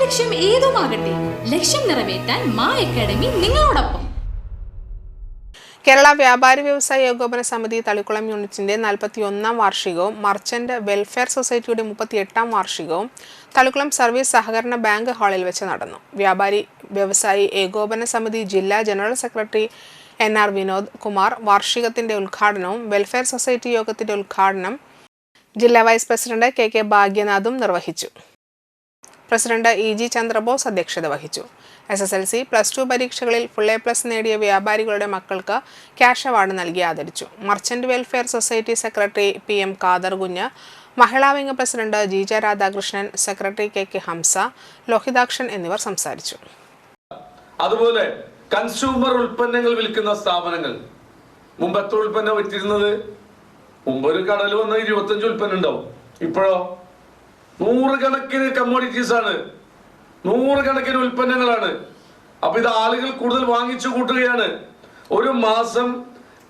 ലക്ഷ്യം ഏതുമാകട്ടെ, ലക്ഷ്യം നിറവേറ്റാൻ മാ അക്കാഡമി നിങ്ങളോടൊപ്പം. കേരള വ്യാപാരി വ്യവസായ ഏകോപന സമിതി തളിക്കുളം യൂണിറ്റിന്റെ 41ാം വാർഷികവും മർച്ചന്റ് വെൽഫെയർ സൊസൈറ്റിയുടെ 38ാം വാർഷികവും തളിക്കുളം സർവീസ് സഹകരണ ബാങ്ക് ഹാളിൽ വെച്ച് നടന്നു. വ്യാപാരി വ്യവസായി ഏകോപന സമിതി ജില്ലാ general secretary NR Vinod Kumar വാർഷികത്തിന്റെ ഉദ്ഘാടനവും വെൽഫെയർ സൊസൈറ്റി യോഗത്തിന്റെ ഉദ്ഘാടനം ജില്ലാ വൈസ് പ്രസിഡന്റ് KK ഭാഗ്യനാഥും നിർവഹിച്ചു. പ്രസിഡന്റ് EG ചന്ദ്രബോസ് അധ്യക്ഷത വഹിച്ചു. SSLC, +2 പരീക്ഷകളിൽ ഫുൾ A+ നേടിയ വ്യാപാരികളുടെ മക്കൾക്ക് ക്യാഷ് അവാർഡ് നൽകി ആദരിച്ചു. Merchant welfare society secretary PM Khader Kunju, മഹിളാ wing president GJ Radhakrishnan, secretary KK Hamsa, Lohithakshan എന്നിവർ സംസാരിച്ചു. അതുപോലെ കൺസ്യൂമർ ഉൽപ്പന്നങ്ങൾ വിൽക്കുന്ന സ്ഥാപനങ്ങൾ മുമ്പ് എത്ര ഉൽപ്പന്നം വിറ്റിരുന്നത്? മുമ്പ് ഒരു കടയിൽ വന്ന 25 ഉൽപ്പന്നം ഉണ്ടാവും. ഇപ്പോഴോ 100 കണക്കിന് കമ്മോഡിറ്റീസ് ആണ്, 100 കണക്കിന് ഉൽപ്പന്നങ്ങളാണ്. അപ്പൊ ഇത് ആളുകൾ കൂടുതൽ വാങ്ങിച്ചു കൂട്ടുകയാണ്. ഒരു മാസം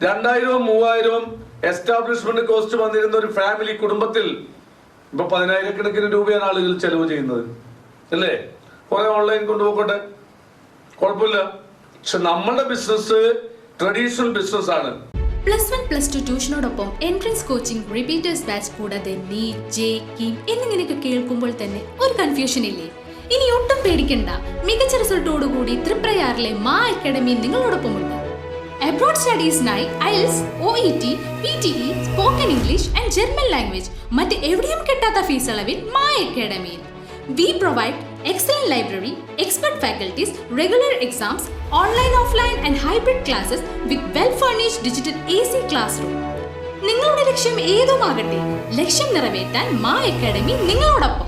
2000-3000 എസ്റ്റാബ്ലിഷ്മെന്റ് കോസ്റ്റ് വന്നിരുന്ന ഒരു ഫാമിലി കുടുംബത്തിൽ ഇപ്പൊ 10,000 കണക്കിന് രൂപയാണ് ആളുകൾ ചെലവ് ചെയ്യുന്നത്, അല്ലേ? കുറെ ഓൺലൈൻ കൊണ്ടുപോകട്ടെ, കുഴപ്പമില്ല. പക്ഷെ നമ്മുടെ ബിസിനസ് ട്രഡീഷണൽ ബിസിനസ് ആണ്. +1, +2 ട്യൂഷനോടൊപ്പം എൻട്രൻസ് കോച്ചിങ്, റിപ്പീറ്റേഴ്സ് ബാച്ച്, കൂടാതെ നീറ്റ്, JEE എന്നിങ്ങനെയൊക്കെ കേൾക്കുമ്പോൾ തന്നെ ഒരു കൺഫ്യൂഷൻ ഇല്ലേ? ഇനി ഒട്ടും പേടിക്കണ്ട. മികച്ച റിസൾട്ടോടുകൂടി തൃപ്രയാറിലെ മാ അക്കാഡമി നിങ്ങളോടൊപ്പമുണ്ട്. അബ്രോഡ് സ്റ്റഡീസിനായി IELTS, OET, PTE, spoken English and German language മറ്റ് എവിടെയും കിട്ടാത്ത ഫീസ് അളവിൽ മാ അക്കാഡമിയിൽ. We provide excellent library, expert faculties, regular exams, online, offline and hybrid classes with well-furnished digital AC classroom. നിങ്ങളുടെ ലക്ഷ്യം ഏതുമാകട്ടെ, ലക്ഷ്യം നിറവേറ്റാൻ മാ അക്കാഡമി നിങ്ങളോടൊപ്പം.